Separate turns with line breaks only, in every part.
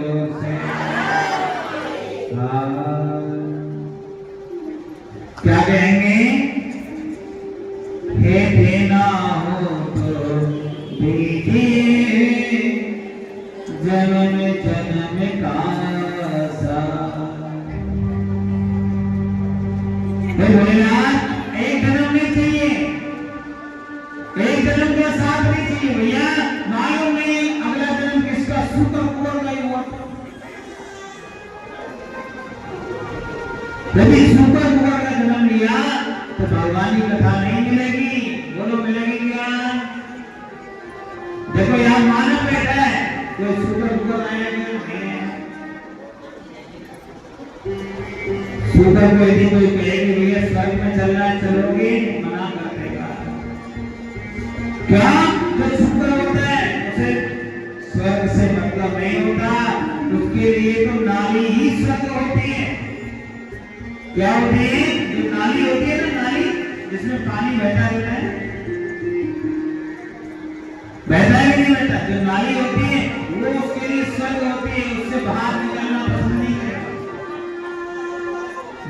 जोर से। क्या कहेंगे? हे देना हो तो दीजिए जन्म जन्म का साथ। भोलेनाथ एक जन्म नहीं चाहिए, एक जन्म का साथ नहीं चाहिए भैया। मालूम नहीं अगला जन्म किसका सुपर कुंवर नहीं हुआ। यदि सुपर कुंवर का जन्म लिया तो भगवान की कथा नहीं मिलेगी। बोलो मिलेगी क्या? देखो यहाँ मानव बैठा है, कोई सुपर कुंवर आएगा नहीं। सुपर को यदि कोई कहेगी भैया स्वर्ग में चलना है चलोगे, मना कर देगा। क्या जो सुपर होता है उसे स्वर्ग से मतलब नहीं होता, उसके लिए तो नाली ही स्वर्ग होती है। क्या होती है? जो नाली होती है ना, नाली जिसमें पानी बहता रहता है, बहता है कि नहीं बहता? जो नाली होती है वो उसके लिए स्वर्ग होती है, उससे बाहर निकलना पसंद नहीं करेगा।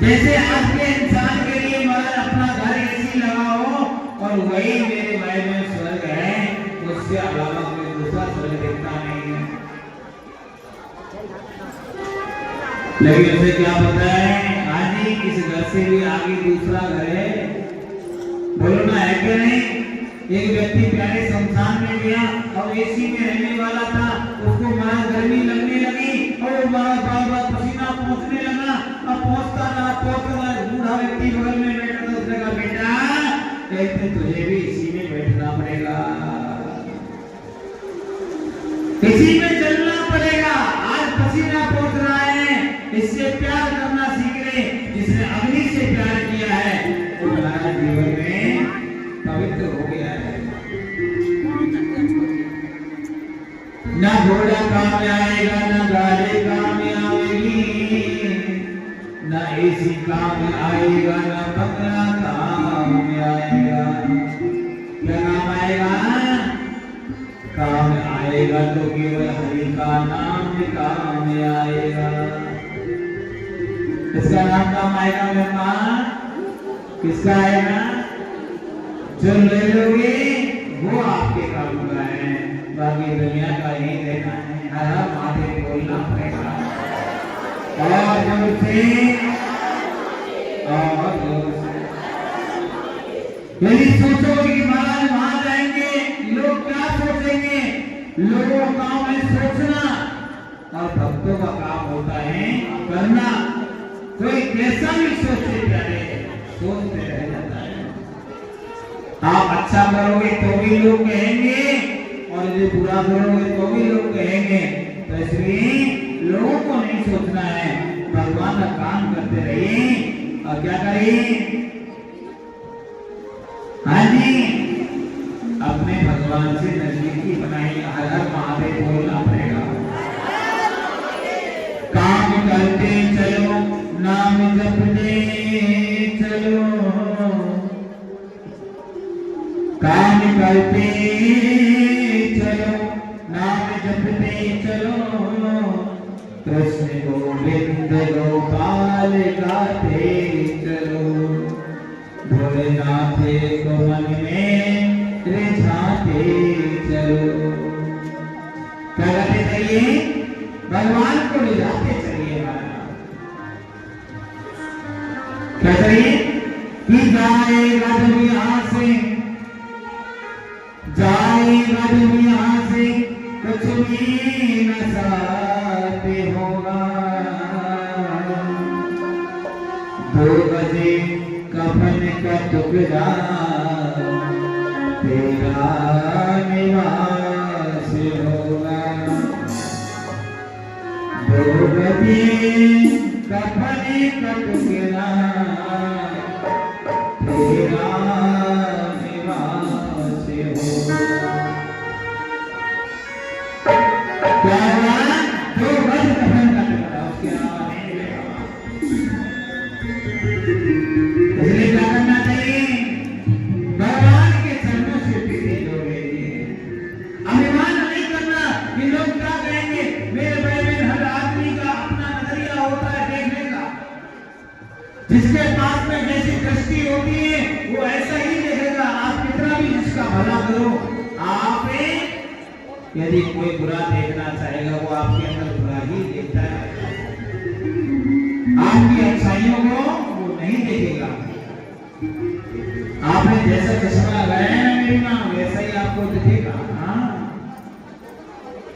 जैसे आज के इंसान के लिए मगर अपना घर एसी लगा हो और वही मेरे भाई में स्वर्ग है, उससे अलावा कोई दूसरा स्वर्ग दिखता नहीं है। लेकिन उसे क्या पता है आजी किस घर से भी आगे दूसरा घर है। बोलो ना, है क्या नहीं? एक व्यक्ति प्यारे शमशान में गया और एसी में रहने वाला था, उसको मारा गर्मी लगने लगी और मारा बार बार पसीना पहुंचने लगा। अब पहुंचता बूढ़ा व्यक्ति बगल में बैठा था, उसने कहा बेटा एक दिन तुझे भी इसी में बैठना पड़ेगा, इसी में चलना पड़ेगा। आज पसीना पहुंच रहा है, इससे प्यार करना सीख ले। जिसने अग्नि से प्यार किया है वो तुम्हारा जीवन में पवित्र हो गया है। ना घोड़ा काम में आएगा, ना गाड़ी काम में आएगी, ना एसी काम में आएगा, ना बंगला काम में आएगा। क्या काम आएगा? काम आएगा तो केवल हरि का नाम काम में आएगा। किसका नाम काम आएगा मेरे मां? किसका आएगा? जो ले लोगे वो आपके काम का है, बाकी दुनिया का ही देखना है। हर माथे बोलना पड़ेगा और जोर से, और जोर से। यदि सोचोगे कि महाराज वहां जाएंगे लोग क्या सोचेंगे, लोगों का काम है सोचना और भक्तों का काम होता है करना। कोई कैसा भी सोचे प्यारे, सोचते रह जाता है। आप अच्छा करोगे तो भी लोग कहेंगे और यदि बुरा करोगे तो भी लोग कहेंगे। तो इसलिए लोगों को नहीं सोचना है, भगवान का काम करते रहिए। और क्या करिए? हाँ जी, अपने भगवान से नजदीकी बनाइए। हर हर महादेव बोलना पड़ेगा। काम करते चलो, नाम जपते चलो, काम करते चलो, नाम जपते चलो, कृष्ण गोविंद गोपाल गाते चलो, भोलेनाथ को मन में रिझाते चलो। क्या करते चलिए? भगवान को रिझाते चलिए। क्या करिए? कि जाएगा जब यहाँ से, जाएगा जब यहाँ से, कुछ भी न साथे होगा। 2 बजे कफन का टुकड़ा तेरा निवास होगा। 2 बजे कफन का टुकड़ा तेरा निवास होगा। क्या हुआ? 2 बजे कफन का टुकड़ा, उसके अलावा नहीं मिलेगा। इसलिए क्या करना चाहिए? भगवान के चरणों से प्रीति जोड़ लीजिए। अभिमान नहीं करना कि लोग क्या कहेंगे, मेरे भाई बहन हर जिसके पास में जैसी दृष्टि होती है वो ऐसा ही देखेगा। आप कितना भी जिसका भला करो, आप यदि कोई बुरा देखना चाहेगा वो आपके अंदर बुरा ही देखता है, आपकी अच्छाइयों को वो नहीं देखेगा। आपने जैसा चश्मा लगाया है ना मेरी मां, वैसा ही आपको दिखेगा। हाँ,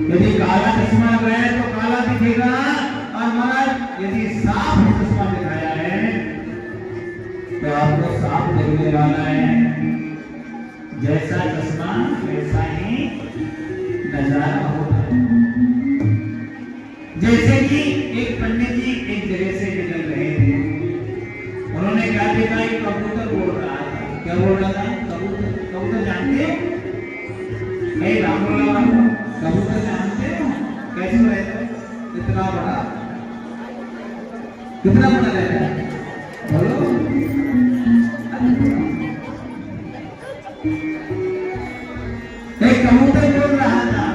यदि काला चश्मा लगाया तो काला दिखेगा, और महाराज यदि साफ चश्मा दिखाया है तो आपको साफ दिखने वाला है। जैसा चश्मा वैसा ही नजारा होता है। जैसे कि एक पंडित जी एक जगह से निकल रहे थे, उन्होंने क्या देखा, एक कबूतर बोल रहा था। क्या बोल रहा था? कबूतर। कबूतर जानते हो? नहीं, राम बोला कबूतर जानते हो? कैसे रहता है? इतना बड़ा, कितना बड़ा रहता है बोलो? एक कबूतर बोल रहा था।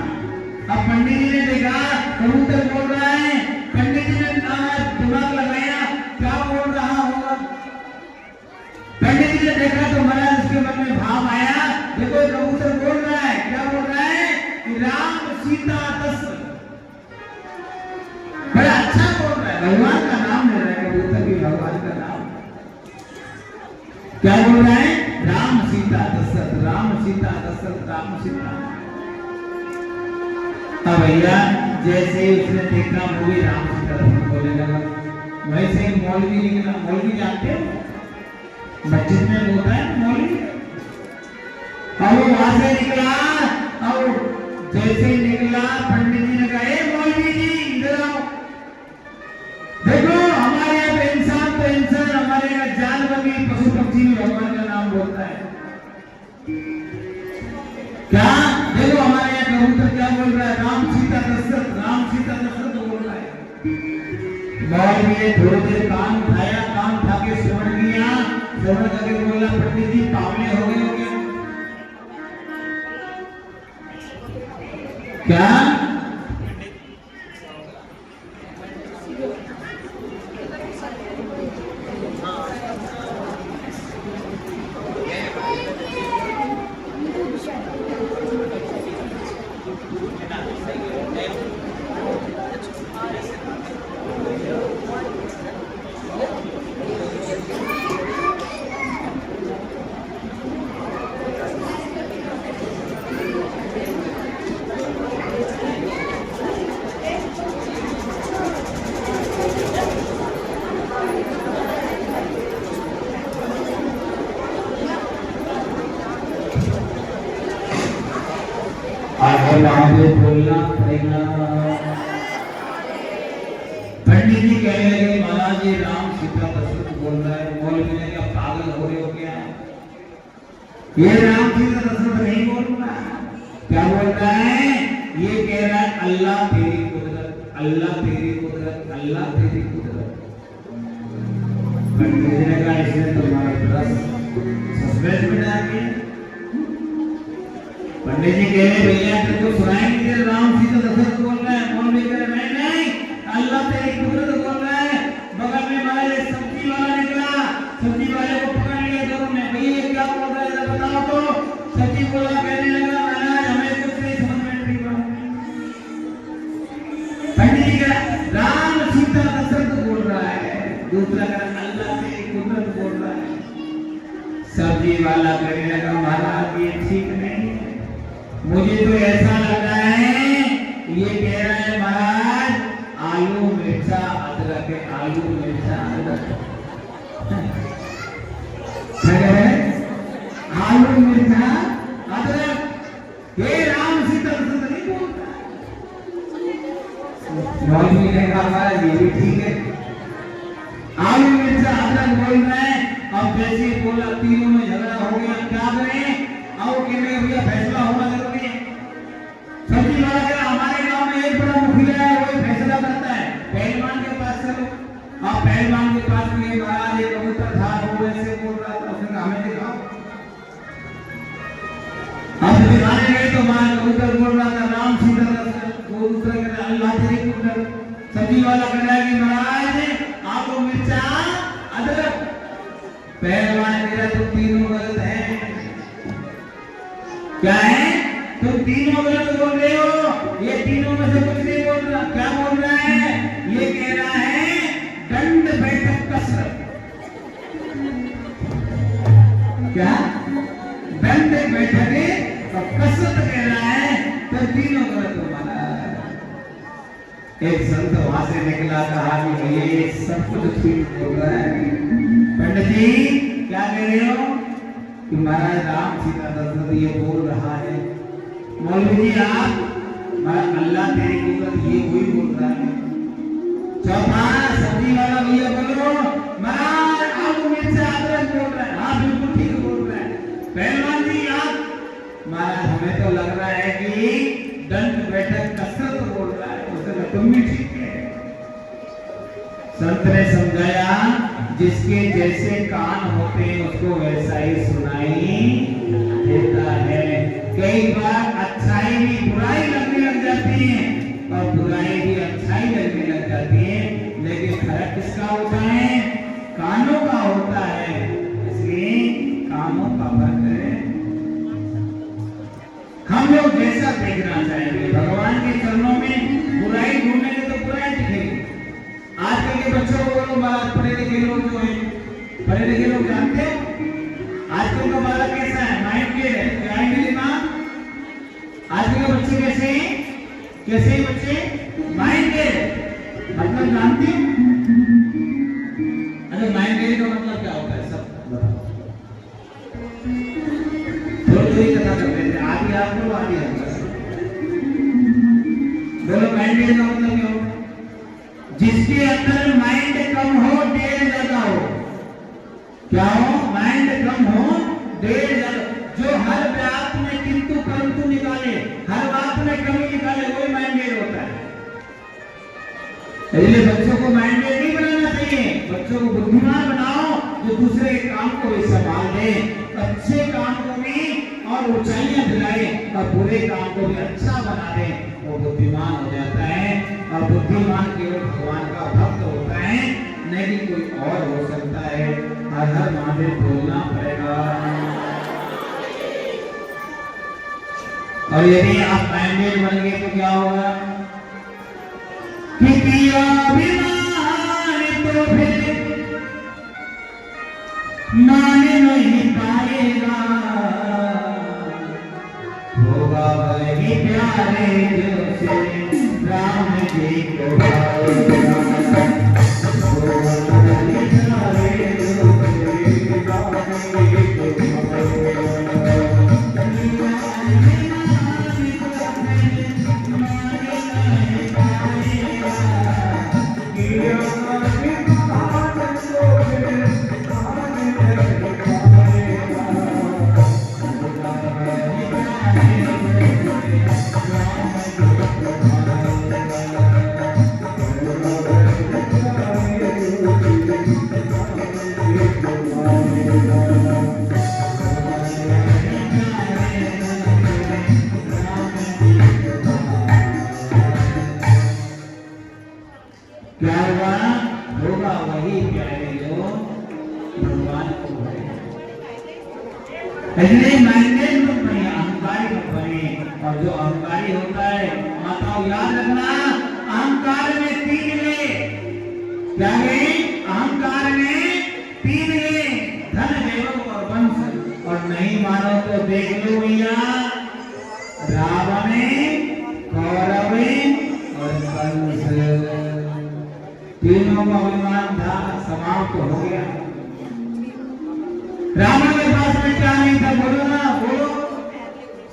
अब पंडित जी ने देखा कबूतर बोल रहा है, पंडित जी ने दिमाग लगाया क्या बोल रहा होगा। पंडित जी ने देखा तो महाराज उसके मन में भाव आया, देखो कबूतर बोल रहा है, क्या बोल रहा है कि राम सीता दशरथ। बड़ा अच्छा बोल रहा है, भगवान का नाम ले रहा है कबूतर भी, भगवान का नाम। क्या बोल रहा है? राम सीता दशरथ, राम सीता दशरथ, राम सीता। अब भैया जैसे ही उसने देखा मूवी राम सीता दशरथ बोलने लगा, वैसे मौलवी निकला। मौलवी जानते हो? मस्जिद में होता है मौलवी। और वो वहां से निकला, और जैसे निकला पंडित जी ने कहा, मौलवी जी इधर आओ, देखो हमारे यहाँ पे इंसान तो इंसान, हमारे यहाँ जानवर भी, पशु पक्षी भी भगवान का नाम बोलता है। क्या देखो हमारे यहाँ कबूतर क्या बोल रहा है? राम सीता दशरथ, राम सीता दशरथ बोल रहा है। मौलवी ने थोड़ी देर कान उठाया, कान उठा के श्रवण किया, श्रवण करके बोला, पंडित जी पावले हो गए हो क्या? आगे बोलना पड़ेगा। पंडित जी कहने लगे, महाराज ये राम सीता दशरथ बोल रहा है। मौलवी ने क्या पागल हो रहे हो क्या? ये राम सीता दशरथ नहीं बोल रहा। क्या बोल रहा है? ये कह रहा है अल्लाह तेरी कुदरत, अल्लाह तेरी कुदरत, अल्लाह तेरी कुदरत। पंडित जी ने कहा इसने तुम्हारा सस्पेंस में डाल दिया। पंडित जी कह रहे भैया तुमको सुनाई नहीं दे, राम सीता दशरथ बोल रहा है। मौलवी कह रहे नहीं, अल्लाह तेरी कुदरत बोल रहा है। बगल में हमारे सब्जी वाला निकला, सब्जी वाले को पकड़ लिया दोनों ने। भैया क्या बोल रहा है जरा बताओ तो। सब्जी वाला कहने लगा महाराज हमें कुछ नहीं समझ में नहीं पड़ा। पंडित जी कह रहा राम सीता दशरथ बोल रहा है, दूसरा कह रहा अल्लाह तेरी कुदरत बोल रहा है। सब्जी वाला कहने लगा महाराज ये ठीक नहीं, मुझे तो ऐसा लग रहा है ये कह रहा है महाराज आलू मिर्चा अदरक है, आलू मिर्चा अदरक। आलू मिर्चा अदरक ये राम सीता दशरथ नहीं बोलता। मौलवी ने कहा महाराज ये भी ठीक है, आलू मिर्चा अदरक बोल रहे हैं। अब जैसे बोला तीनों में झगड़ा हो गया, क्या करें? आओ कहने भैया फैसला होना जरूरी है। सब्जी वाला कह रहा हमारे गांव में एक बड़ा मुखिया है, वही फैसला करता है, पहलवान के पास चलो। आप पहलवान के पास गए, महाराज एक कबूतर था वो वैसे बोल रहा था, उसने हमें दिखाओ। आप दिखाने गए तो महाराज कबूतर बोल रहा था राम सीता दशरथ, वो दूसरा कह रहा अल्लाह तेरी कुदरत। सब्जी वाला कह रहा है कि महाराज आपको मिर्चा अदरक पहलवान मेरा तुम तीनों गलत है। क्या है? तुम तीनों गलत बोल रहे हो। ये तीनों में से कुछ नहीं बोल रहा। क्या बोल रहा है? ये कह रहा है दंड बैठक कसरत। क्या? दंड बैठक और कसरत कह रहा है, तो तीनों गलत हो माना। एक संत वहां से निकला, कहा कि ये सब कुछ ठीक बोल रहा है। पंडित जी क्या कह रहे हो? कि महाराज राम सीता दशरथ ये बोल रहा है। मौलवी जी आप, अल्लाह तेरी कुदरत ये वही बोल रहा है। चौथा सब्जी वाला भैया बोलो, महाराज आलू मिर्च अदरक बोल रहा है। हाँ बिल्कुल ठीक बोल रहा है। पहलवान जी आप, महाराज हमें तो लग रहा है कि दंड बैठक कसरत बोल रहा है। उससे तुम भी ठीक है। संत ने समझाया जिसके जैसे कान होते हैं उसको वैसा ही सुनाई देता है। कई बार अच्छाई भी बुराई लगने लग जाती है और बुराई भी अच्छाई लगने लग जाती है, लेकिन फर्क किसका होता है? कानों का होता है। इसलिए कानों का फर्क है। हम लोग जैसा देखना चाहेंगे, भगवान के चरणों में बुराई ढूंढेंगे तो बुराई दिखेगी। आजकल के बच्चों को बोलो, पढ़े लिखे लोग जो है, पढ़े लिखे लोग जानते हैं आजकल का बालक कैसा है? माइंडेड है। क्या है मेरी माँ? आजकल के बच्चे कैसे हैं? कैसे हैं बच्चे? माइंडेड। मतलब जानते हैं? अच्छा माइंडेड का मतलब क्या होता है? सब बताओ। थोड़ी कथा कर रहे थे, आधी आप लोग आधी हम। बोलो माइंडेड का मतलब क्या होता है? जिसके अंदर माइंड कम हो, डेढ़ ज्यादा हो। क्या हो? माइंड कम हो, डेढ़ ज्यादा। जो हर बात में किंतु परंतु निकाले, हर बात में कमी निकाले, वही माइंडेड होता है। इसलिए बच्चों को माइंडेड नहीं बनाना चाहिए। बच्चों को बुद्धिमान बनाओ, जो दूसरे काम को भी संभाल दे, अच्छे काम को भी और ऊंचाइयां दिलाए और बुरे काम को भी अच्छा बना दे, वो बुद्धिमान हो जाता है। और बुद्धिमान केवल भगवान का भक्त होता है, नहीं कोई और हो सकता है। हर हर महादेव बोलना पड़ेगा। और यदि आप माइंडेड बन गए तो क्या होगा? कि किया अभिमान तो फिर मान नहीं पाएगा, होगा वही प्यारे जो से राम जी को भाएगा। होगा वही प्यारे जो से राम जी को भाएगा। क्या हुआ? होगा वही प्यारे जो भगवान को भाएगा। इसलिए माइंडेड मत बनिए, अहंकारी मत बनिए। और जो अहंकारी होता है, माताओं याद रखना, अहंकार में 3 ले। क्या है? अहंकार में 3 ले, धन वैभव और वंश। और नहीं मानो तो देख लो भैया, रावण, कौरव और कंस, तीनों का अभिमान था, समाप्त हो गया। रावण के पास में क्या नहीं था? बोलो ना, बोलो।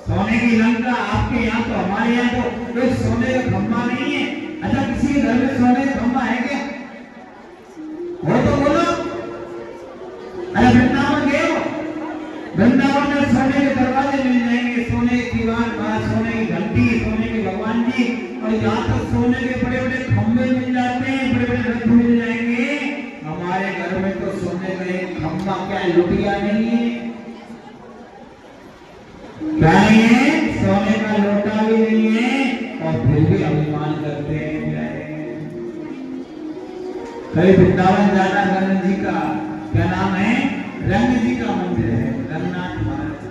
सोने की लंका आपके यहाँ तो, हमारे यहाँ तो कोई सोने का खंभा नहीं है। अच्छा किसी के घर में सोने का खंभा है क्या? हो तो बोलो। अरे वृंदावन गए हो? वृंदावन में सोने के दरवाजे मिल जाएंगे, सोने की दीवार, सोने की घंटी, सोने के भगवान जी, और यहाँ तक सोने के बड़े बड़े खंभे मिल जाते हैं, बड़े बड़े रथ मिल जाएंगे। हमारे घर में तो सोने का एक खंभा क्या लुटिया नहीं है? क्या नहीं है? सोने का लोटा भी नहीं है, और फिर भी अभिमान करते हैं। कई वृंदावन जाना गणेश जी का क्या नाम है? रंग जी का मंदिर है, रंगनाथ महाराज।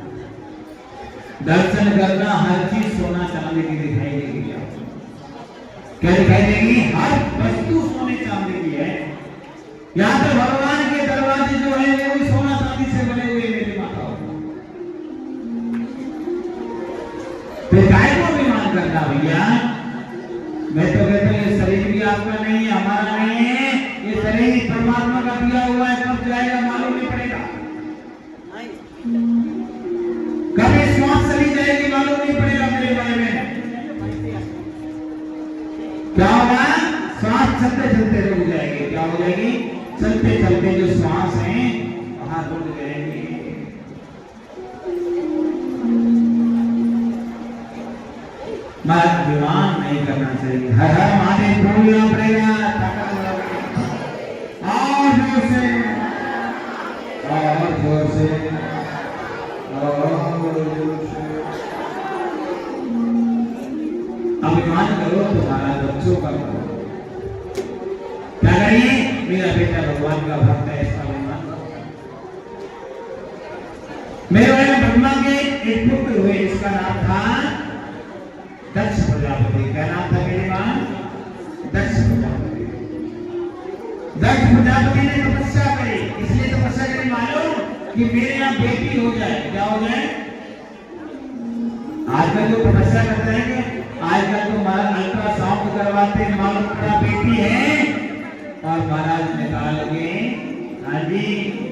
दर्शन करना, हर चीज सोना चांदी की दिखाई देगी आपको। क्या दिखाई देगी? हर वस्तु सोने चांदी की है। यहाँ पे भगवान के दरवाजे जो है वो भी सोना चांदी से बने हुए मेरी माता। तो काय को अभिमान करना भैया? मैं तो कहता हूँ ये शरीर भी आपका नहीं है, हमारा नहीं है। ये शरीर परमात्मा का दिया हुआ है, कब जाएगा मालूम नहीं पड़ेगा। कभी श्वास चली जाएगी मालूम नहीं पड़ेगा मेरे बारे में। क्या होगा? श्वास चलते चलते रुक जाएगी। क्या हो जाएगी? चलते चलते जो श्वास है वहां रुक जाएगी। अभिमान नहीं करना चाहिए। हर हर महादेव बोलना पड़ेगा, और जोर से, और जोर से, और जोर से। अभिमान करो तुम्हारा बच्चों का करो। क्या करिए? मेरा बेटा भगवान का भक्त है, इसका अभिमान करो। मेरे भाई ब्रह्मा के एक पुत्र हुए, इसका नाम था दक्ष प्रजापति। क्या नाम था मेरी मां? दक्ष प्रजापति। दक्ष प्रजापति ने तपस्या करी। इसलिए तपस्या करी मालूम कि मेरे यहाँ बेटी हो जाए। क्या हो जाए? आजकल तो तपस्या करते हैं कि आजकल तो महाराज अल्ट्रासाउंड करवाते हैं, मालूम पड़ा बेटी है, और महाराज निकाल के हाँ जी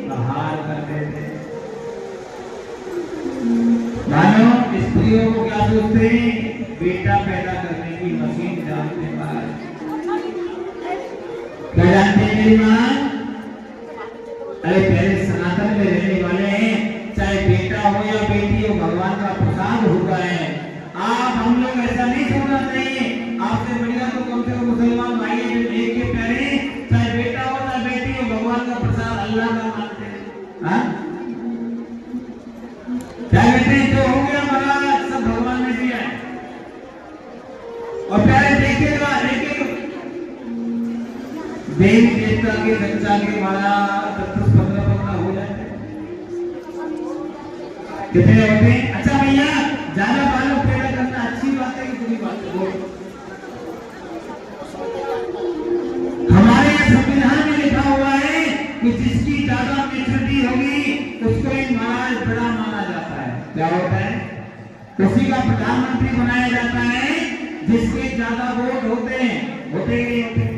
बाहर कर देते। मानो स्त्रियों को क्या सोचते हैं? बेटा पैदा करने की मशीन जानते हैं महाराज। क्या जानते हैं मेरी माँ? अरे पहले सनातन में रहने वाले हैं, चाहे बेटा हो या बेटी हो, भगवान का प्रसाद होता है। आप हम लोग ऐसा नहीं सोचना चाहिए। आपसे बढ़िया तो कम से कम मुसलमान भाई एक के प्यारे, चाहे बेटा हो चाहे बेटी हो, भगवान का प्रसाद अल्लाह का मानते हैं। हाँ क्या कहते हैं? जो हो गया महाराज सब भगवान ने दिया है। और प्यारे देखिएगा, देवी देवता के बच्चा के महाराज 10-15 हो जाते। कितने होते हैं? अच्छा भैया, ज्यादा बालक पैदा करना अच्छी बात है कि बुरी बात है? हमारे संविधान में लिखा हुआ है कि जिसकी ज्यादा मेचुरिटी होगी उसको एक महाराज बड़ा माना जाता है। क्या होता है? उसी का प्रधानमंत्री बनाया जाता है जिसके ज्यादा वोट होते हैं। होते ही नहीं होते।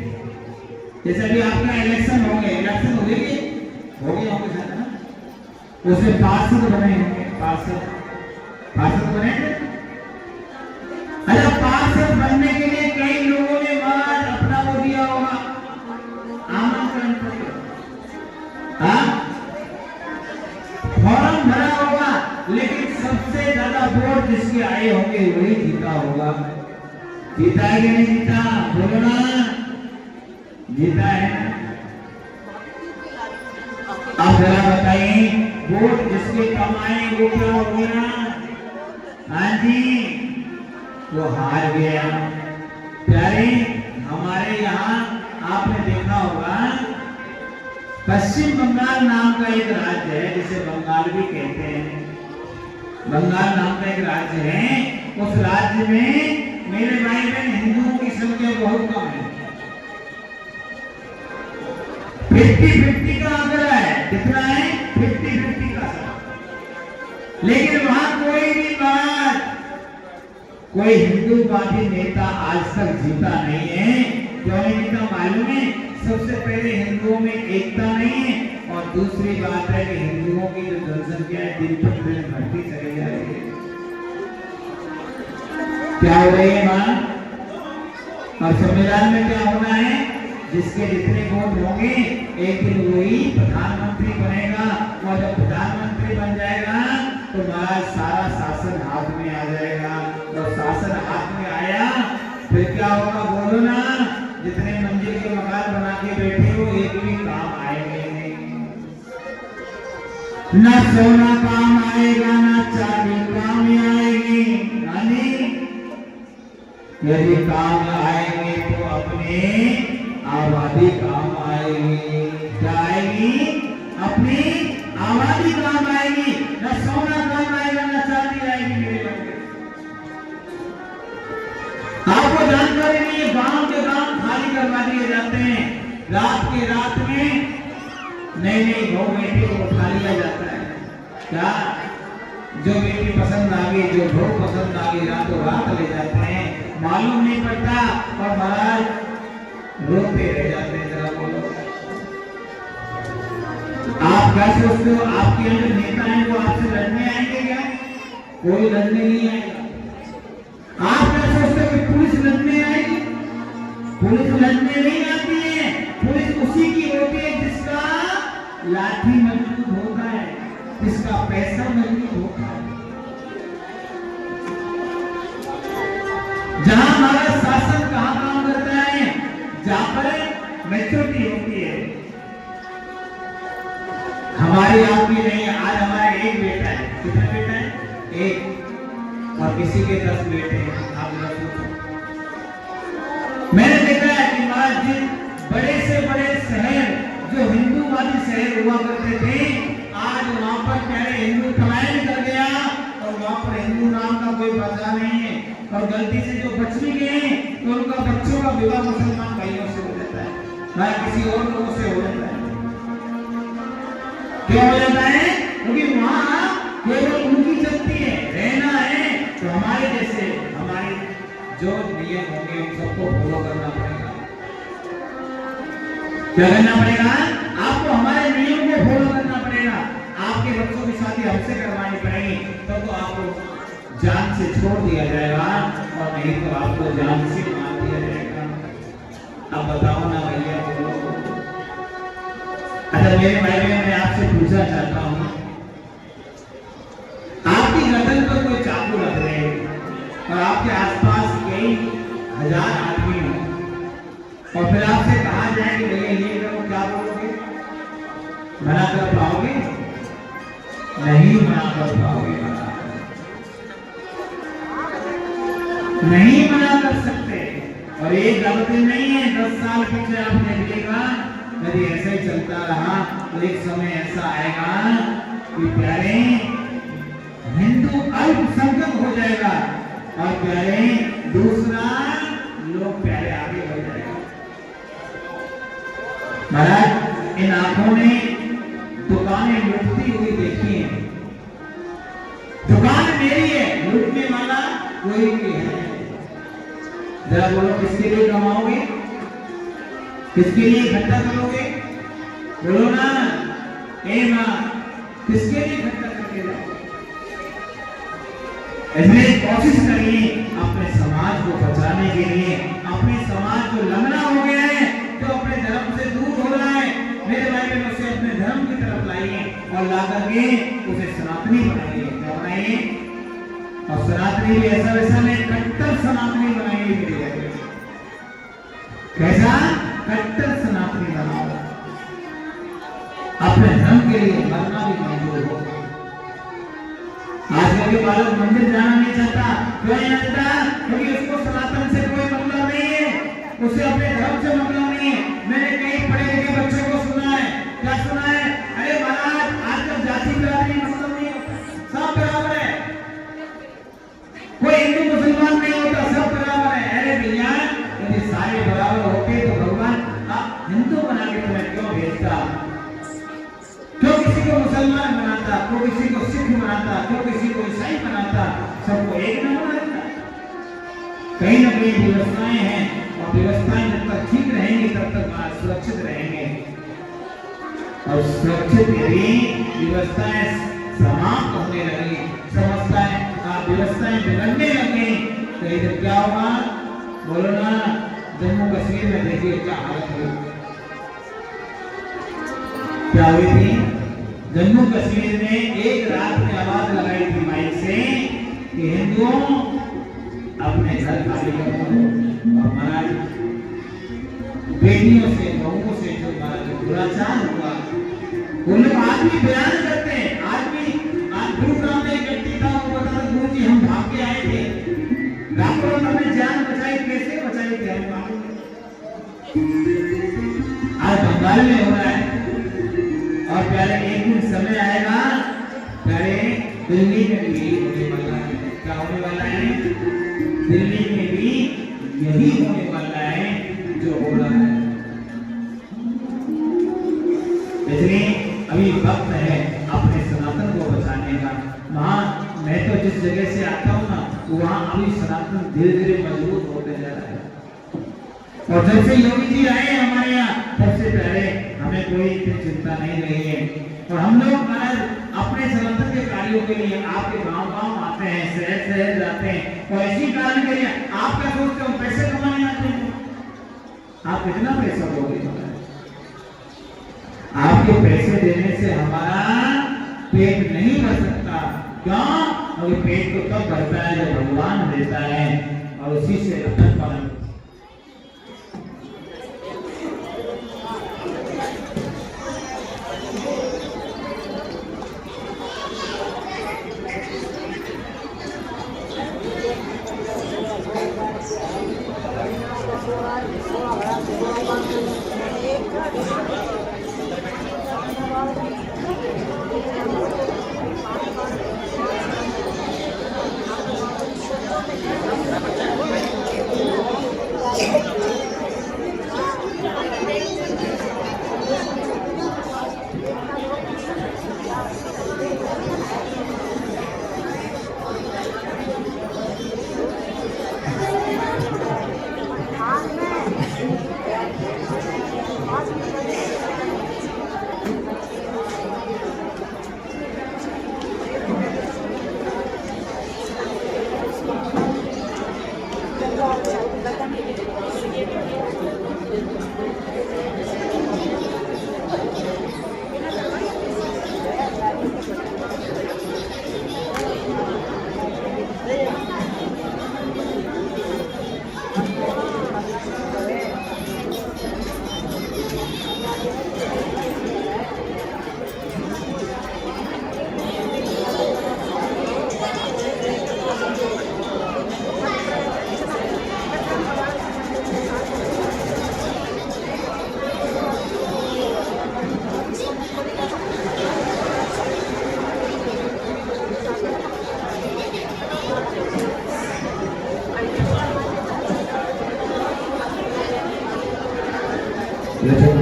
जैसे अभी आपका इलेक्शन हो गए, इलेक्शन हो गए होंगे शायद ना, उसे पार्षद बने होंगे। पार्षद बने। अच्छा, पार्षद बनने के लिए कई लोगों ने महाराज अपना वो दिया होगा, आमंत्रण पत्र, फॉर्म भरा होगा, लेकिन सबसे ज्यादा वोट जिसके आए होंगे वही जीता होगा। जीता है कि नहीं जीता? बोलो ना, जीता है। आप जरा बताइए, वोट जिसके कम आए वो क्या हो गया? हाँ जी, वो हार गया। प्यारे, हमारे यहाँ आपने देखा होगा पश्चिम बंगाल नाम का एक राज्य है, जिसे बंगाल भी कहते हैं। बंगाल नाम का एक राज्य है। उस राज्य में मेरे भाई बहन हिंदुओं की संख्या बहुत कम है। 50-50 का आंकड़ा है। कितना है? 50-50 का। लेकिन वहां कोई भी महाराज, कोई हिंदूवादी नेता आज तक जीता नहीं है। क्यों नहीं जीता मालूम है? सबसे पहले हिंदुओं में एकता नहीं है, और दूसरी बात है कि हिंदुओं की जो जनसंख्या है दिन प्रतिदिन घटती चली जा रही है। क्या हो रही है मां? और संविधान में क्या होना है? जिसके जितने वोट होंगे एक दिन वही प्रधानमंत्री बनेगा, और जब प्रधानमंत्री बन जाएगा तो महाराज सारा शासन हाथ में आ जाएगा। और शासन हाथ में आया फिर क्या होगा? बोलो ना, जितने मंजिल के मकान बना के बैठे हो एक भी काम आएंगे नहीं। न सोना काम आएगा, न चांदी काम आएगी। यदि काम आएंगे तो अपने आबादी काम आएगी। क्या आएगी? अपनी रात के रात में नई नई बहू बेटी को उठा लिया जाता है। क्या जो बेटी पसंद आ गई, जो बहू पसंद आ गई, रातों रात ले जाते हैं, मालूम नहीं पड़ता और महाराज रोते रह जाते हैं। जरा बोलो, आप क्या सोचते हो? आपके यहाँ जो नेता हैं वो आपसे लड़ने आएंगे क्या? कोई लड़ने नहीं आएगा। आप क्या सोचते हो कि पुलिस लड़ने आएगी? पुलिस लड़ने नहीं आती है। पुलिस उसी की होती है जिसका लाठी मजबूत होता है, जिसका पैसा मजबूत होता है। जहां हमारा शासन कहां काम करता है, जहां पर मैच्योरिटी होती है। हमारी आपकी नहीं। आज हमारा एक बेटा है। कितना बेटा है? एक। और किसी के 10 बेटे हैं। आप सोचो, मैंने देखा है कि महाराज जिन बड़े से बड़े शहर जो हिंदूवादी शहर हुआ करते थे, आज वहां पर पहले हिंदू पलायन कर गया और वहां पर हिंदू नाम का कोई बचा नहीं है। और गलती से जो बच भी गए तो उनका बच्चों का विवाह मुसलमान भाइयों से हो जाता है, ना किसी और लोगों से हो जाता है। क्यों हो जाता है? क्योंकि वहां केवल उनकी चलती है। रहना है तो हमारे जैसे हमारे जो नियम होंगे उन सबको फॉलो करना पड़ेगा। क्या करना पड़ेगा? आपको हमारे नियम को फॉलो करना पड़ेगा। आपके बच्चों की शादी हमसे करवानी पड़ेगी, तो आपको जान से छोड़ दिया जाएगा और नहीं तो आपको जान से मार दिया जाएगा। अब बताओ ना भैया, बोलो। अच्छा मेरे भाई बहन, मैं आपसे पूछना चाहता हूँ, आपकी गर्दन पर कोई चाकू रख रहे हैं और आपके आसपास कई हजार आदमी हो और फिर आपसे कहा जाए कि भैया ये करो, क्या बोलोगे? मना कर पाओगे? नहीं मना कर पाओगे। नहीं मना कर सकते। और एक गलत नहीं है, 10 साल पीछे आपने देखा यदि ऐसा ही चलता रहा तो एक समय ऐसा आएगा कि प्यारे हिंदू अल्पसंख्यक हो जाएगा और प्यारे दूसरा लोग प्यारे आगे बढ़ जाएगा। महाराज इन आंखों ने दुकानें लुटती हुई देखी है। दुकान मेरी है, लूटने वाला कोई भी है। जरा बोलो, किसके लिए कमाओगे? किसके लिए इकट्ठा करोगे? बोलो ना, ए मां, किसके लिए इकट्ठा करके जाओगे? इसलिए कोशिश करिए अपने समाज को बचाने के लिए। अपने समाज को लंगड़ा हो गया है, जो अपने धर्म से दूर हो रहा है, मेरे भाई बहनों से अपने धर्म की तरफ लाइए और ला करके उसे सनातनी बनाइए। क्या बनाइए? और सनातनी भी ऐसा वैसा नहीं, कट्टर सनातनी बनाइए मेरे भाई। कैसा? कट्टर सनातनी बनाओ। अपने धर्म के लिए मरना भी मंजूर हो। आजकल के बालक मंदिर जाना नहीं चाहता। क्यों नहीं चाहता? क्योंकि उसको सनातन से कोई मतलब नहीं है, उसे अपने धर्म से मतलब नहीं है। मैंने कई पढ़े लिखे बच्चों को सुना है। क्या सुना है? अरे महाराज आजकल जाति बिरादरी मतलब नहीं होता, सब बराबर है, कोई हिंदू मुसलमान नहीं होता, सब बराबर है। अरे भैया, यदि सारे बराबर होते तो भगवान हिंदू बना के तुम्हें क्यों भेजता? क्यों किसी को मुसलमान बनाता, क्यों किसी को सिख बनाता, क्यों किसी को ईसाई बनाता? सबको एक न बनाता। कहीं ना कहीं व्यवस्थाएं हैं और व्यवस्थाएं जब तक ठीक रहेंगी तब तक सुरक्षित रहेंगे। और सुरक्षित यदि व्यवस्थाएं समाप्त होने लगी, व्यवस्थाएं बिगड़ने लगी तो इधर क्या होगा? बोलो ना, जम्मू कश्मीर में देखिए क्या हालत हुई। क्या हुई थी? जम्मू कश्मीर में एक रात में आवाज लगाई थी माइक से कि हिंदुओं अपने घर खाली करो। और महाराज बेटियों से, बहुओं से जो दुराचार हुआ, वो लोग आज भी बयान करते हैं। आज गुरुग्राम में एक व्यक्ति था, वो बता रहा, गुरु जी हम भाग के आए थे, डॉक्टरों ने हमें जान बचाई। कैसे बचाई थी हम मालूम है? आज बंगाल में हो रहा है। और प्यारे एक दिन समय आएगा, प्यारे दिल्ली में भी होने वाला है। क्या होने वाला है? दिल्ली में भी यही होने वाला है जो हो रहा है। इसलिए अभी वक्त है अपने सनातन को बचाने का। वहाँ मैं तो जिस जगह से आता हूँ ना, वहाँ अभी सनातन धीरे धीरे मजबूत होते जा रहा है। और जब से योगी जी आए हमारे यहाँ, सबसे पहले हमें कोई इतनी चिंता नहीं रही है। और हम लोग महाराज अपने सनातन के कार्यों के लिए आपके गांव गांव आते हैं, शहर शहर जाते हैं, और इसी कारण के लिए आप क्या सोचते हो पैसे कमाने आते हैं? आप कितना पैसा दोगे? आपके पैसे देने से हमारा पेट नहीं भर सकता। क्यों? क्योंकि पेट तो तब भरता है जब भगवान देता है, और उसी से रतन पालन।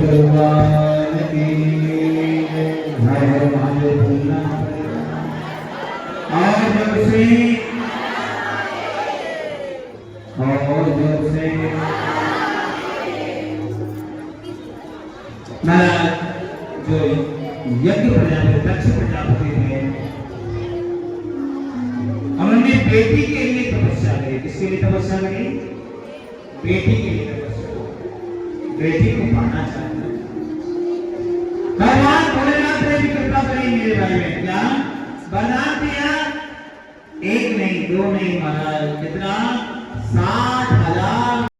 भगवान की हर हर महादेव बोलना और जब से महाराज जो यज्ञ प्रजापति दक्ष प्रजापति थे, उन्होंने बेटी के लिए तपस्या करी। किसके लिए तपस्या करी? बेटी के लिए तपस्या करी। बेटी को पाना चाहते। भगवान भोलेनाथ ने भी कृपा करी मेरे भाई में। क्या वरदान दिया? एक नहीं, दो नहीं महाराज, कितना 60,000